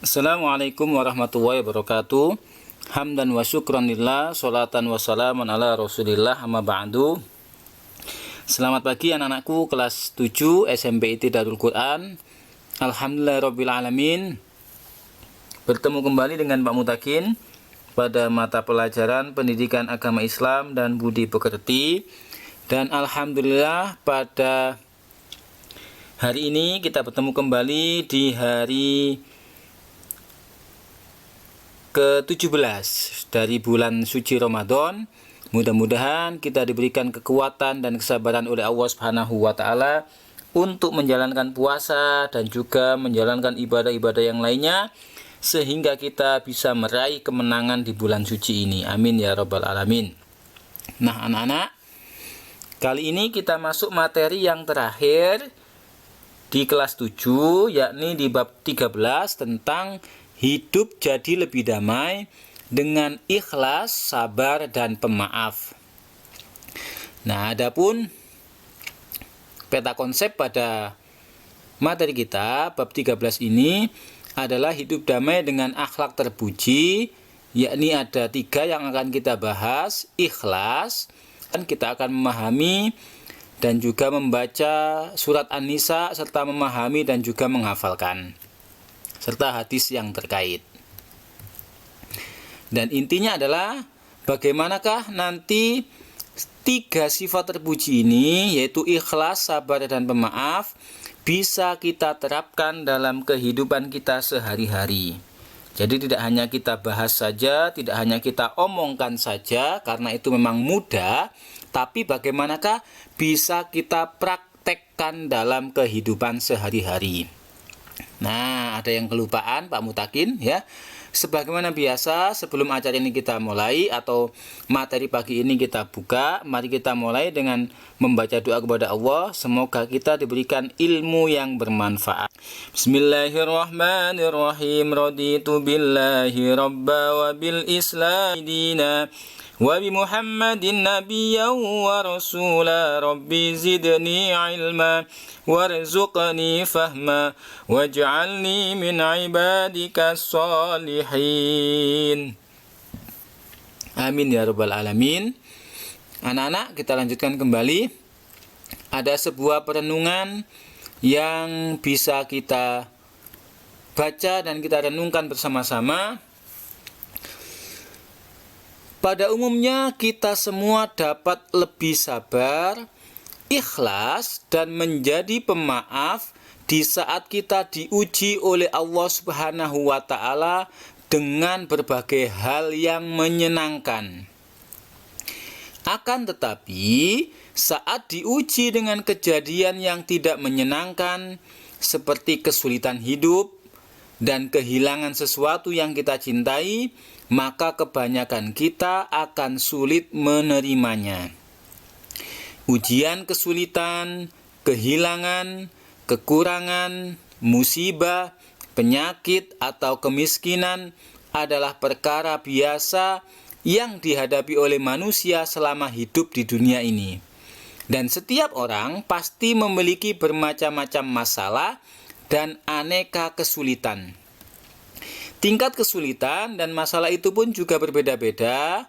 Assalamualaikum warahmatullahi wabarakatuh. Hamdan wa syukran lillah, sholatan wa salaman ala rasulillah, amma ba'du. Selamat pagi anak-anakku kelas 7 SMP IT Darul Quran. Alhamdulillahirabbil alamin. Bertemu kembali dengan Pak Mutakin pada mata pelajaran Pendidikan Agama Islam dan Budi Pekerti. Dan alhamdulillah pada hari ini kita bertemu kembali di hari ke-17 dari bulan suci Ramadan. Mudah-mudahan kita diberikan kekuatan dan kesabaran oleh Allah Subhanahu wa taala untuk menjalankan puasa dan juga menjalankan ibadah-ibadah yang lainnya sehingga kita bisa meraih kemenangan di bulan suci ini. Amin ya rabbal alamin. Nah, anak-anak, kali ini kita masuk materi yang terakhir di kelas 7, yakni di bab 13 tentang hidup jadi lebih damai dengan ikhlas, sabar, dan pemaaf. Nah, adapun peta konsep pada materi kita, bab 13 ini adalah hidup damai dengan akhlak terpuji, yakni ada 3 yang akan kita bahas, ikhlas, dan kita akan memahami dan juga membaca surat An-Nisa serta memahami dan juga menghafalkan serta hadis yang terkait. Dan intinya adalah bagaimanakah nanti 3 sifat terpuji ini, yaitu ikhlas, sabar, dan pemaaf, bisa kita terapkan dalam kehidupan kita sehari-hari. Jadi tidak hanya kita bahas saja, tidak hanya kita omongkan saja, karena itu memang mudah, tapi bagaimanakah bisa kita praktekkan dalam kehidupan sehari-hari. Nah, ada yang kelupaan Pak Mutakin ya. Sebagaimana biasa, sebelum acara ini kita mulai atau materi pagi ini kita buka, mari kita mulai dengan membaca doa kepada Allah. Semoga kita diberikan ilmu yang bermanfaat. Bismillahirrahmanirrahim. Raditu billahi rabba wa bil islam dina wa bi Muhammadin nabiyyan wa rasula. Rabbi zidni ilma warzuqni fahma waj'alni min ibadika sholihin. Amin ya rabbal alamin. Anak-anak, kita lanjutkan kembali. Ada sebuah perenungan yang bisa kita baca dan kita renungkan bersama-sama. Pada umumnya kita semua dapat lebih sabar, ikhlas, dan menjadi pemaaf di saat kita diuji oleh Allah Subhanahu wa taala dengan berbagai hal yang menyenangkan. Akan tetapi, saat diuji dengan kejadian yang tidak menyenangkan seperti kesulitan hidup dan kehilangan sesuatu yang kita cintai, maka kebanyakan kita akan sulit menerimanya. Ujian, kesulitan, kehilangan, kekurangan, musibah, penyakit, atau kemiskinan adalah perkara biasa yang dihadapi oleh manusia selama hidup di dunia ini. Dan setiap orang pasti memiliki bermacam-macam masalah dan aneka kesulitan. Tingkat kesulitan dan masalah itu pun juga berbeda-beda.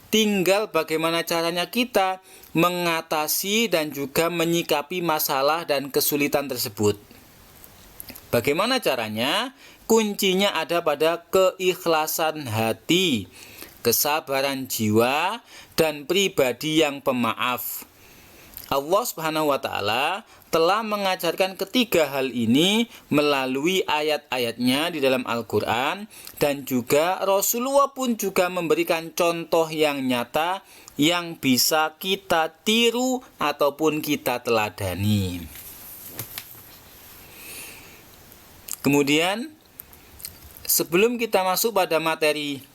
Tinggal bagaimana caranya kita mengatasi dan juga menyikapi masalah dan kesulitan tersebut. Bagaimana caranya? Kuncinya ada pada keikhlasan hati, kesabaran jiwa, dan pribadi yang pemaaf. Allah Subhanahu wa taala telah mengajarkan ketiga hal ini melalui ayat-ayatnya di dalam Al-Quran, dan juga Rasulullah pun juga memberikan contoh yang nyata yang bisa kita tiru ataupun kita teladani. Kemudian, sebelum kita masuk pada materi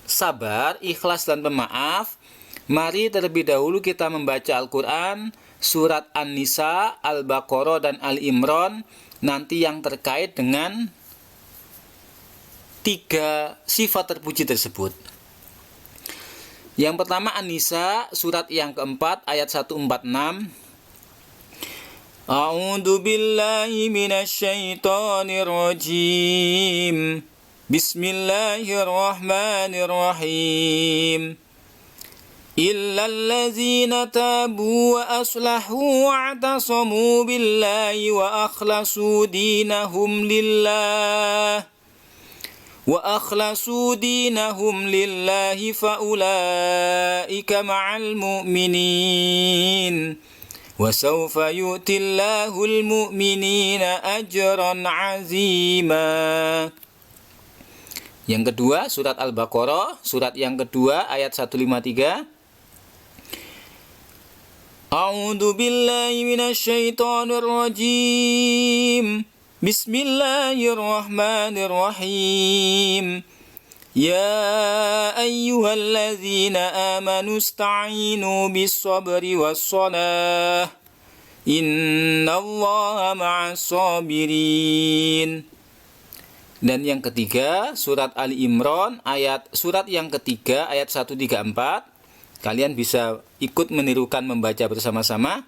sabar, ikhlas, dan pemaaf, mari terlebih dahulu kita membaca Al-Quran, surat An-Nisa, Al-Baqarah, dan Al-Imran, nanti yang terkait dengan 3 sifat terpuji tersebut. Yang pertama An-Nisa, surat yang keempat, ayat 146. A'udzu billahi minasyaitonir rajim. Bismillahirrahmanirrahim. إلا الذين تابوا وأصلحوا واعتصموا بالله وأخلصوا دينهم لله فأولئك مع المؤمنين وسوف يؤتي الله المؤمنين أجرا عظيما. Yang kedua, surat Al-Baqarah, surat yang kedua ayat 153. A'udzu billahi minasyaitonir rajim. Bismillahirrahmanirrahim. Ya ayyuhalladzina amanu ista'inu bis-sabri was-salah. Innallaha ma'as sabirin. Dan yang ketiga, surat Ali Imran, surat yang ketiga ayat 134. Kalian bisa ikut menirukan membaca bersama-sama.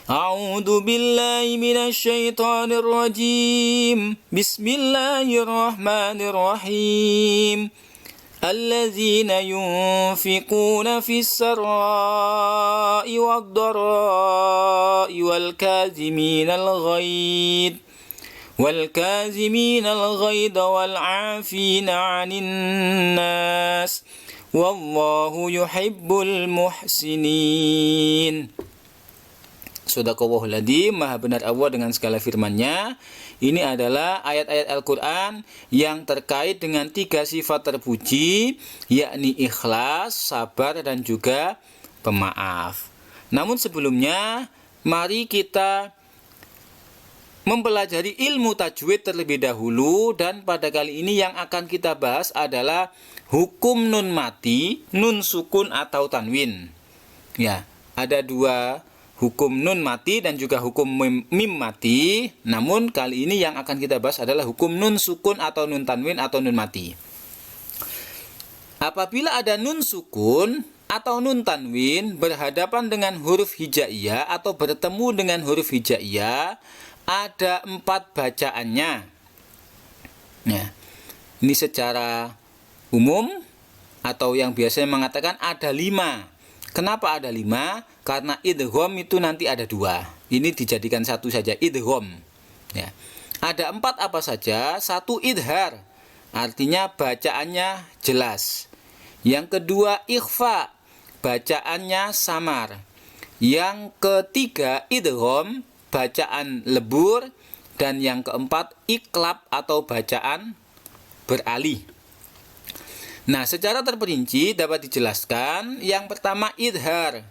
A'udzu billahi minasyaitonir rajim. Bismillahirrahmanirrahim. Alladzina yunfiquna fis sarra'i wad-dharra'i wal kaziminal ghaidh والكاظمين الغيظ والعافين عن الناس والله يحب المحسنين. Shadaqallahul adzim, maha benar Allah dengan segala firman-Nya. Ini adalah ayat-ayat Al-Quran yang terkait dengan 3 sifat terpuji, yakni ikhlas, sabar, dan juga pemaaf. Namun sebelumnya, mari kita mempelajari ilmu tajwid terlebih dahulu, dan pada kali ini yang akan kita bahas adalah hukum nun mati, nun sukun atau tanwin. Ya, ada 2 hukum nun mati dan juga hukum mim mati. Namun kali ini yang akan kita bahas adalah hukum nun sukun atau nun tanwin atau nun mati. Apabila ada nun sukun atau nun tanwin berhadapan dengan huruf hijaiyah atau bertemu dengan huruf hijaiyah, ada 4 bacaannya. Nah, ini secara umum atau yang biasanya mengatakan ada 5. Kenapa ada 5? Karena idgham itu nanti ada 2. Ini dijadikan 1 saja, idgham. Ya. Ada 4 apa saja? 1 idhar, artinya bacaannya jelas. Yang kedua ikhfa, bacaannya samar. Yang ketiga idgham, bacaan lebur. Dan yang keempat iklab atau bacaan beralih. Nah, secara terperinci dapat dijelaskan. Yang pertama idhar.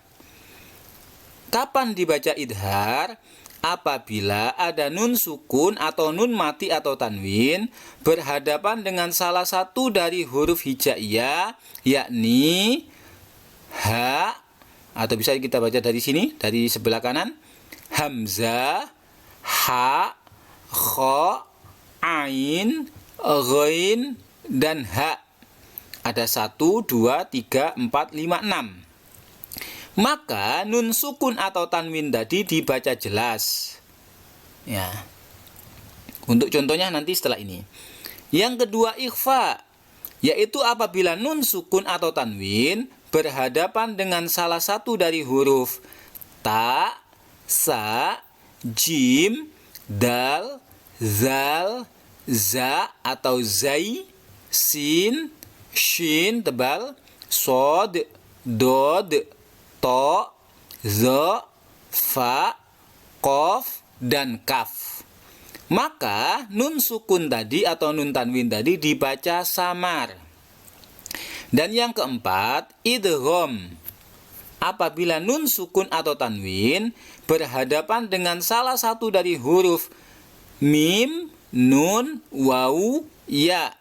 Kapan dibaca idhar? Apabila ada nun sukun atau nun mati atau tanwin berhadapan dengan salah satu dari huruf hijaiyah, yakni ha, atau bisa kita baca dari sini, dari sebelah kanan, hamzah, ha, kha, ain, ghain, dan ha. Ada 1, 2, 3, 4, 5, 6. Maka nun sukun atau tanwin tadi dibaca jelas. Ya. Untuk contohnya nanti setelah ini. Yang kedua ikhfa, yaitu apabila nun sukun atau tanwin berhadapan dengan salah satu dari huruf ta, sa, jim, dal, zal, za atau zai, sin, shin tebal, sod, dod, to, zo, fa, kof, dan kaf. Maka nun sukun tadi atau nun tanwin tadi dibaca samar. Dan yang keempat idgham. Apabila nun sukun atau tanwin berhadapan dengan salah satu dari huruf mim, nun, waw, ya,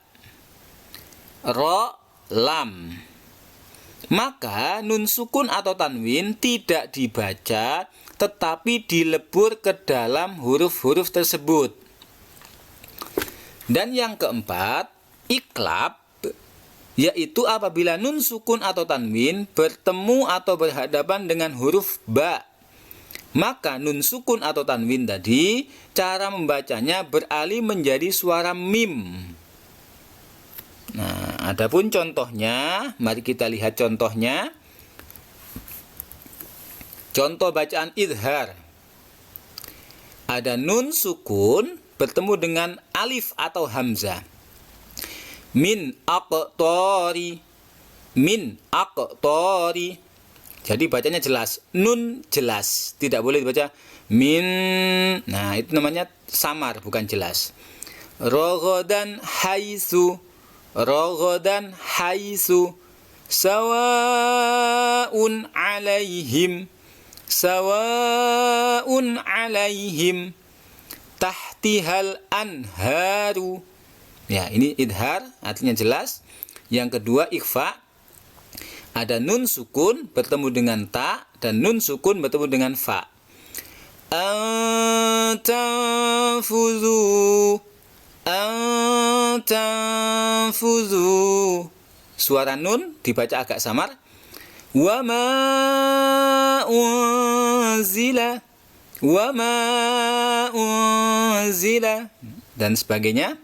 ro, lam, maka nun sukun atau tanwin tidak dibaca tetapi dilebur ke dalam huruf-huruf tersebut. Dan yang keempat iklab, yaitu apabila nun sukun atau tanwin bertemu atau berhadapan dengan huruf ba, Maka nun sukun atau tanwin tadi, cara membacanya beralih menjadi suara mim. Nah, adapun contohnya, mari kita lihat contohnya. Contoh bacaan idhar. Ada nun sukun bertemu dengan alif atau hamzah. Min aqtari. Min aqtari. Jadi bacanya jelas, nun jelas, tidak boleh dibaca min. Nah, itu namanya samar, bukan jelas. Raghadan haitsu, raghadan haitsu, sawaun alaihim, sawaun alaihim, tahtihal anharu. Ya, ini idhar, artinya jelas. Yang kedua ikhfa. Ada nun sukun bertemu dengan ta dan nun sukun bertemu dengan fa. Antanfuzu, antanfuzu. Suara nun dibaca agak samar. Wa ma unzila, wa ma unzila, dan sebagainya.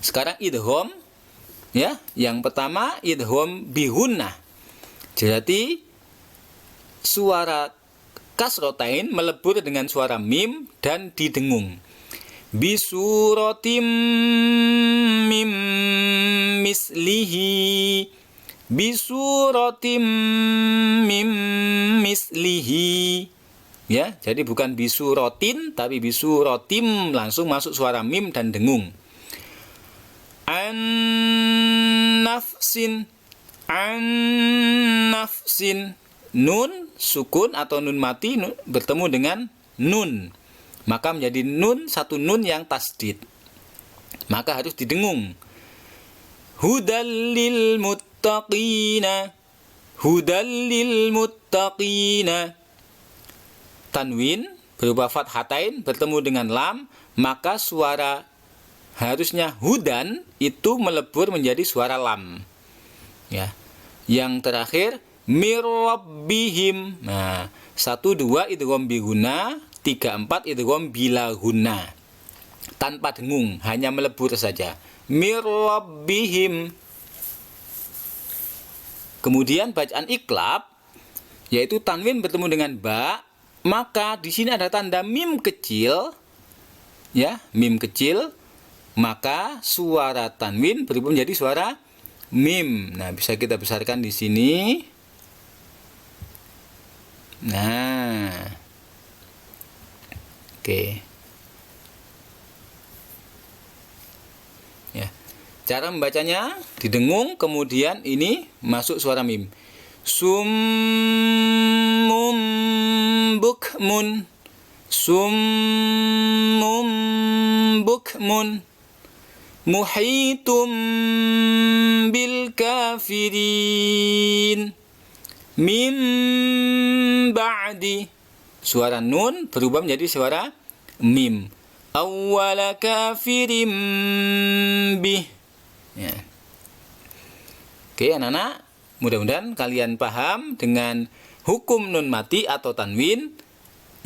Sekarang idgham. Ya, yang pertama idgham bigunnah. Jadi suara kasrotain melebur dengan suara mim dan didengung. Bisuratim mim mislihi, bisuratim mim mislihi. Ya, jadi bukan bisuratin tapi bisuratim, langsung masuk suara mim dan dengung. An nafsin, an nafsin. Nun sukun atau nun mati bertemu dengan nun, maka menjadi nun, satu nun yang tasdid, maka harus didengung. Hudal lil muttaqina, hudal lil muttaqina. Tanwin berupa fathatain bertemu dengan lam, maka suara harusnya hudan itu melebur menjadi suara lam. Ya. Yang terakhir mir rabbihim. Nah, 1 2 idgham biguna, 3 4 idgham bila guna. Tanpa dengung, hanya melebur saja. Mir rabbihim. Kemudian bacaan iklab, yaitu tanwin bertemu dengan ba, maka di sini ada tanda mim kecil. Ya, mim kecil, maka suara tanwin berubah menjadi suara mim. Nah, bisa kita besarkan di sini. Nah, oke. Ya, cara membacanya didengung, kemudian ini masuk suara mim. Summum bukmun, summum bukmun, muhitum bil kafirin, min ba'di. Suara nun berubah menjadi suara mim. Awwala kafirim bih. Ya. Oke, anak-anak, mudah-mudahan kalian paham dengan hukum nun mati atau tanwin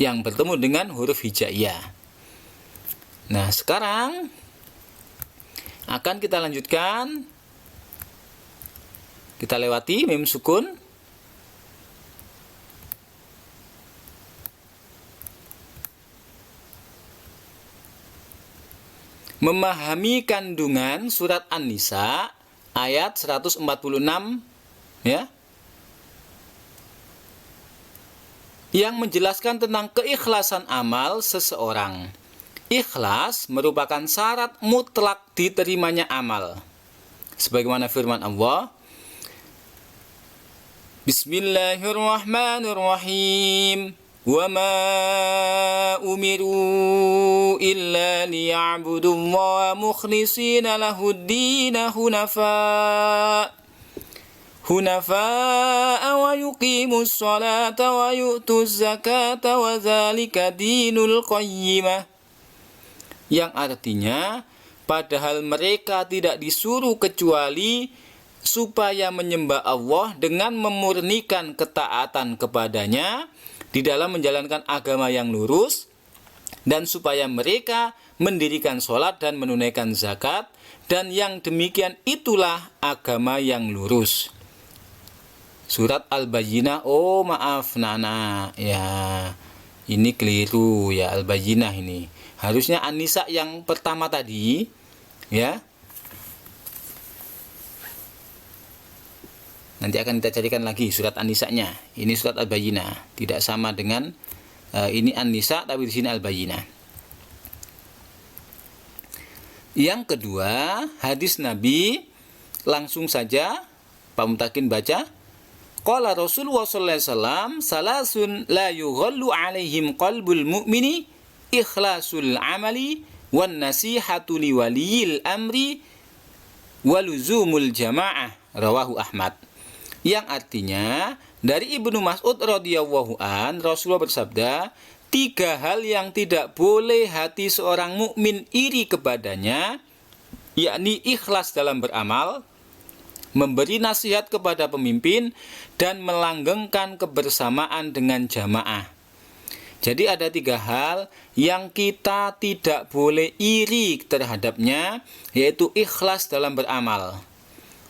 yang bertemu dengan huruf hijaiyah. Nah, sekarang akan kita lanjutkan. Kita lewati mim sukun. Memahami kandungan surat An-Nisa ayat 146, ya, yang menjelaskan tentang keikhlasan amal seseorang. Ikhlas merupakan syarat mutlak diterimanya amal. Sebagaimana firman Allah, Bismillahirrahmanirrahim. Wa ma umiru illa liya'budullaha mukhlishina lahud-dina hunafa wa yuqimus salata wa yu'tuz zakata wa dzalika dinul qayyimah. Yang artinya, padahal mereka tidak disuruh kecuali supaya menyembah Allah dengan memurnikan ketaatan kepadanya di dalam menjalankan agama yang lurus, dan supaya mereka mendirikan sholat dan menunaikan zakat, dan yang demikian itulah agama yang lurus. Surat Al-Bayyinah. Oh maaf Nana, ya ini keliru ya, Al-Bayyinah ini. Harusnya An-Nisa yang pertama tadi, ya. Nanti akan kita carikan lagi surat An-Nisa-nya. Ini surat Al-Bayyinah, tidak sama dengan ini An-Nisa, tapi di sini Al-Bayyinah. Yang kedua, hadis Nabi, langsung saja Pak Mutakin baca. Qala Rasulullah sallallahu alaihi wasallam, salasun la yughallu alaihim qalbul mu'mini ikhlasul amali wan nasihatu liwaliyil amri waluzumul jamaah, rawahu Ahmad. Yang artinya dari Ibnu Mas'ud radhiyallahu an, Rasulullah bersabda, 3 hal yang tidak boleh hati seorang mukmin iri kepadanya, yakni ikhlas dalam beramal, memberi nasihat kepada pemimpin, dan melanggengkan kebersamaan dengan jamaah. Jadi ada 3 hal yang kita tidak boleh iri terhadapnya, yaitu ikhlas dalam beramal.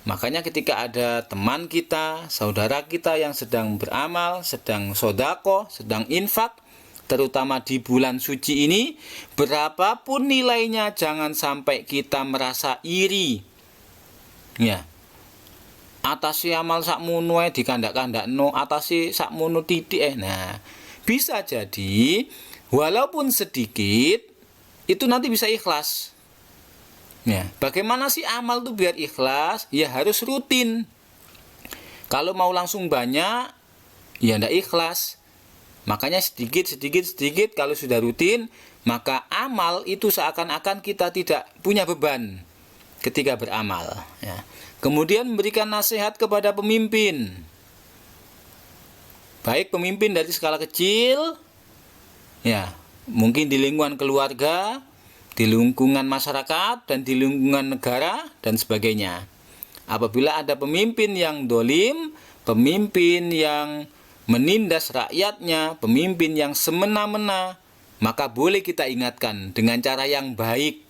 Makanya ketika ada teman kita, saudara kita yang sedang beramal, sedang sodako, sedang infak, terutama di bulan suci ini, berapapun nilainya jangan sampai kita merasa iri. Ya. Atasi amal sakmono dikandak-kandakno, atasi sakmono titik. Nah, bisa jadi walaupun sedikit itu nanti bisa ikhlas. Ya, bagaimana sih amal itu biar ikhlas? Ya harus rutin. Kalau mau langsung banyak, ya ndak ikhlas. Makanya sedikit, kalau sudah rutin, maka amal itu seakan-akan kita tidak punya beban ketika beramal. Ya. Kemudian memberikan nasihat kepada pemimpin. Baik pemimpin dari skala kecil, ya mungkin di lingkungan keluarga, di lingkungan masyarakat, dan di lingkungan negara, dan sebagainya. Apabila ada pemimpin yang dolim, pemimpin yang menindas rakyatnya, pemimpin yang semena-mena, maka boleh kita ingatkan dengan cara yang baik.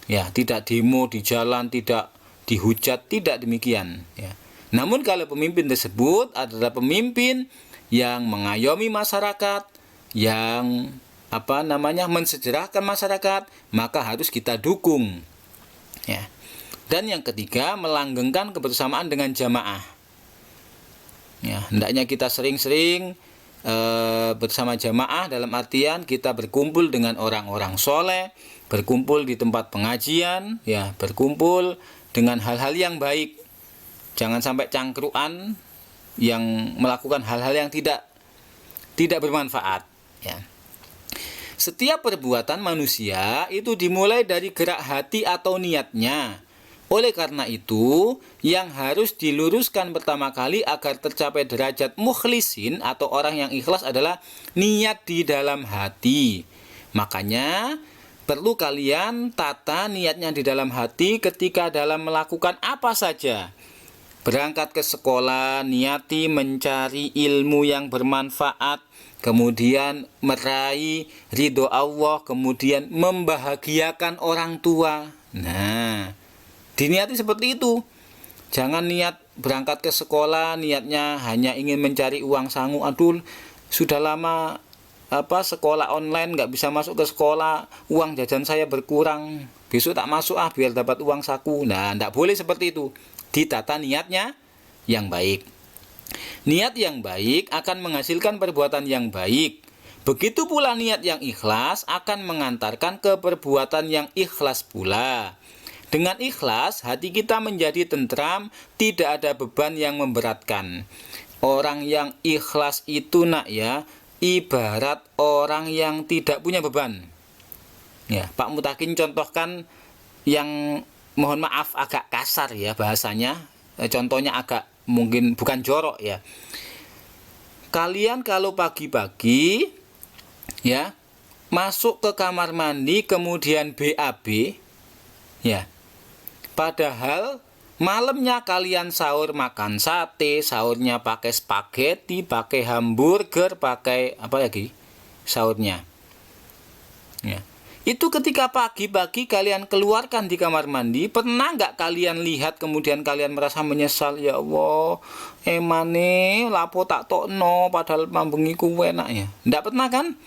Ya, tidak demo di jalan, tidak dihujat, tidak demikian. Ya. Namun kalau pemimpin tersebut adalah pemimpin yang mengayomi masyarakat, yang mensejarahkan masyarakat, maka harus kita dukung. Ya. Dan yang ketiga, melanggengkan kebersamaan dengan jamaah. Ya, hendaknya kita sering-sering bersama jamaah, dalam artian kita berkumpul dengan orang-orang soleh, berkumpul di tempat pengajian, ya, berkumpul dengan hal-hal yang baik. Jangan sampai cangkruan yang melakukan hal-hal yang tidak bermanfaat. Ya. Setiap perbuatan manusia itu dimulai dari gerak hati atau niatnya. Oleh karena itu, yang harus diluruskan pertama kali agar tercapai derajat mukhlisin atau orang yang ikhlas adalah niat di dalam hati. Makanya, perlu kalian tata niatnya di dalam hati ketika dalam melakukan apa saja. Berangkat ke sekolah, niati mencari ilmu yang bermanfaat, kemudian meraih ridho Allah, kemudian membahagiakan orang tua. Nah, diniati seperti itu. Jangan niat berangkat ke sekolah, niatnya hanya ingin mencari uang sangu. Aduh, sudah lama sekolah online, nggak bisa masuk ke sekolah, uang jajan saya berkurang, besok tak masuk biar dapat uang saku. Nah, nggak boleh seperti itu. Ditata niatnya yang baik. Niat yang baik akan menghasilkan perbuatan yang baik. Begitu pula niat yang ikhlas akan mengantarkan ke perbuatan yang ikhlas pula. Dengan ikhlas, hati kita menjadi tentram, tidak ada beban yang memberatkan. Orang yang ikhlas itu ibarat orang yang tidak punya beban. Ya, Pak Mutakin contohkan yang mohon maaf agak kasar ya bahasanya. Contohnya agak mungkin bukan jorok ya. Kalian kalau pagi-pagi ya masuk ke kamar mandi kemudian BAB ya. Padahal Malamnya kalian sahur makan sate, sahurnya pakai spaghetti, pakai hamburger, pakai apa lagi sahurnya. Ya. Itu ketika pagi-pagi kalian keluarkan di kamar mandi, pernah nggak kalian lihat kemudian kalian merasa menyesal, ya Allah, emane lapo tak tokno padahal mambengi ku enak ya. Nggak pernah kan?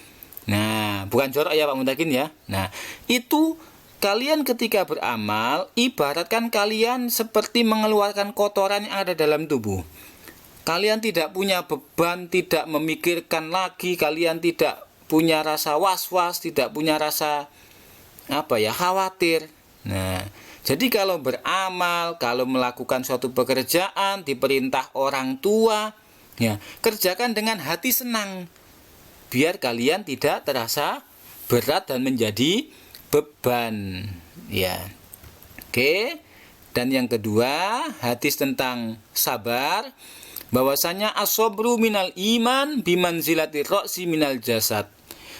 Nah, bukan jorok ya Pak Muntakin ya. Nah, itu kalian ketika beramal, ibaratkan kalian seperti mengeluarkan kotoran yang ada dalam tubuh. Kalian tidak punya beban, tidak memikirkan lagi, kalian tidak punya rasa was-was, tidak punya rasa khawatir. Nah, jadi kalau beramal, kalau melakukan suatu pekerjaan, diperintah orang tua, ya, kerjakan dengan hati senang. Biar kalian tidak terasa berat dan menjadi beban, ya. Oke. Dan yang kedua, hadis tentang sabar, bahwasanya as-sabru minal iman bimanzilati ra'si minal jasad.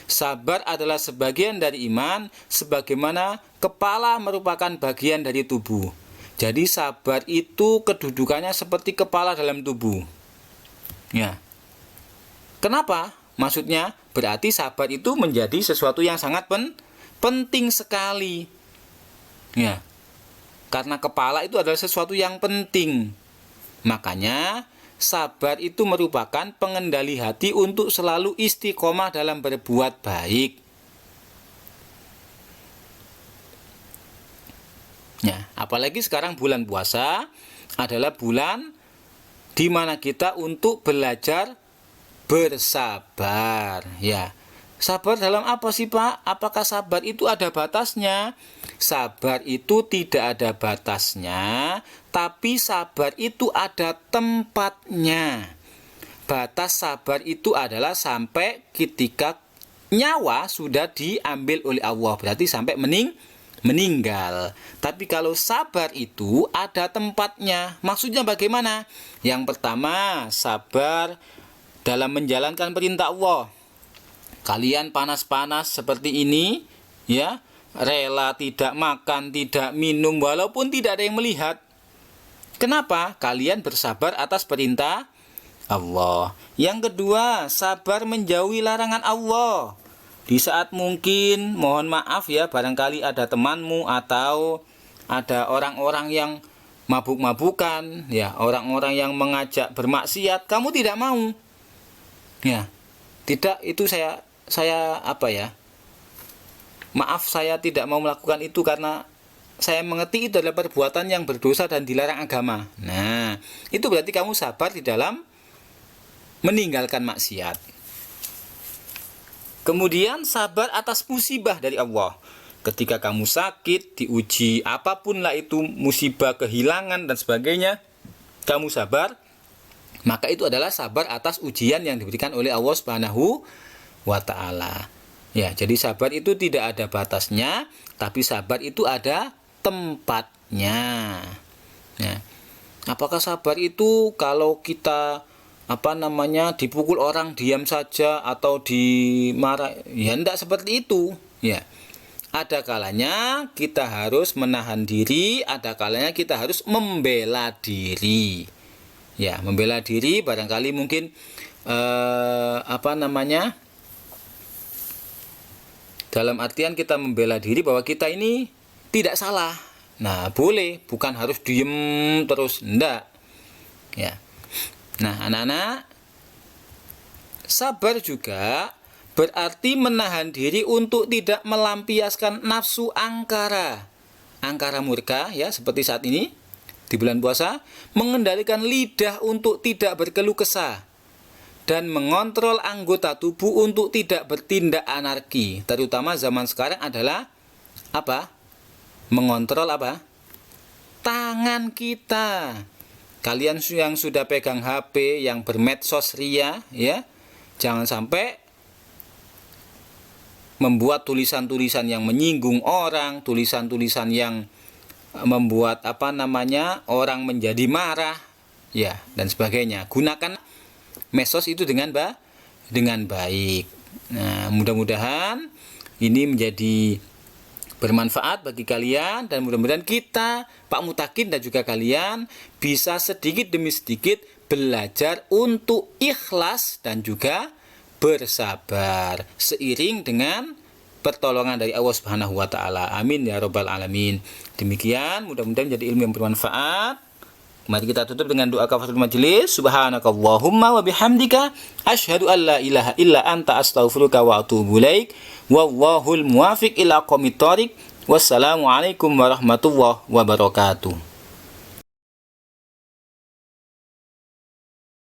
Sabar adalah sebagian dari iman, sebagaimana kepala merupakan bagian dari tubuh. Jadi sabar itu kedudukannya seperti kepala dalam tubuh. Ya. Kenapa? Maksudnya berarti sabar itu menjadi sesuatu yang sangat penting sekali. Ya. Karena kepala itu adalah sesuatu yang penting. Makanya sabar itu merupakan pengendali hati untuk selalu istiqomah dalam berbuat baik. Ya, apalagi sekarang bulan puasa adalah bulan di mana kita untuk belajar bersabar, ya. Sabar dalam apa sih Pak? Apakah sabar itu ada batasnya? Sabar itu tidak ada batasnya, tapi sabar itu ada tempatnya. Batas sabar itu adalah sampai ketika nyawa sudah diambil oleh Allah, berarti sampai meninggal. Tapi kalau sabar itu ada tempatnya. Maksudnya bagaimana? Yang pertama, sabar dalam menjalankan perintah Allah. Kalian panas-panas seperti ini, ya, rela tidak makan, tidak minum, walaupun tidak ada yang melihat. Kenapa? Kalian bersabar atas perintah Allah. Yang kedua, sabar menjauhi larangan Allah. Di saat mungkin, mohon maaf ya, barangkali ada temanmu atau ada orang-orang yang mabuk-mabukan, ya, orang-orang yang mengajak bermaksiat, kamu tidak mau. Ya, tidak, itu saya maaf, saya tidak mau melakukan itu karena saya mengerti itu adalah perbuatan yang berdosa dan dilarang agama. Nah, itu berarti kamu sabar di dalam meninggalkan maksiat. Kemudian sabar atas musibah dari Allah. Ketika kamu sakit, diuji apapun lah itu, musibah, kehilangan dan sebagainya, kamu sabar, maka itu adalah sabar atas ujian yang diberikan oleh Allah Subhanahu wa ta'ala. Ya, jadi sabar itu tidak ada batasnya, tapi sabar itu ada tempatnya. Ya. Apakah sabar itu kalau kita dipukul orang diam saja atau dimarah? Ya, tidak seperti itu. Ya. Ada kalanya kita harus menahan diri, ada kalanya kita harus membela diri. Ya, membela diri barangkali mungkin dalam artian kita membela diri bahwa kita ini tidak salah. Nah, boleh, bukan harus diem terus, enggak. Ya. Nah, anak-anak, sabar juga berarti menahan diri untuk tidak melampiaskan nafsu angkara murka, ya, seperti saat ini di bulan puasa, mengendalikan lidah untuk tidak berkeluh kesah, dan mengontrol anggota tubuh untuk tidak bertindak anarki. Terutama zaman sekarang adalah mengontrol tangan kita. Kalian yang sudah pegang HP, yang bermedsos ria, ya, jangan sampai membuat tulisan-tulisan yang menyinggung orang, tulisan-tulisan yang membuat orang menjadi marah, ya, dan sebagainya. Gunakan medsos itu dengan baik. Nah, mudah-mudahan ini menjadi bermanfaat bagi kalian, dan mudah-mudahan kita, Pak Mutakin dan juga kalian, bisa sedikit demi sedikit belajar untuk ikhlas dan juga bersabar seiring dengan pertolongan dari Allah Subhanahu wa taala. Amin ya rabbal alamin. Demikian, mudah-mudahan jadi ilmu yang bermanfaat. Mari kita tutup dengan doa kafaratul majelis. Subhanakallahumma wa bihamdika asyhadu an la ilaha illa anta astaghfiruka wa atubu ilaik. Wallahul muwafiq ila aqwamit thoriq. Wassalamualaikum warahmatullahi wabarakatuh.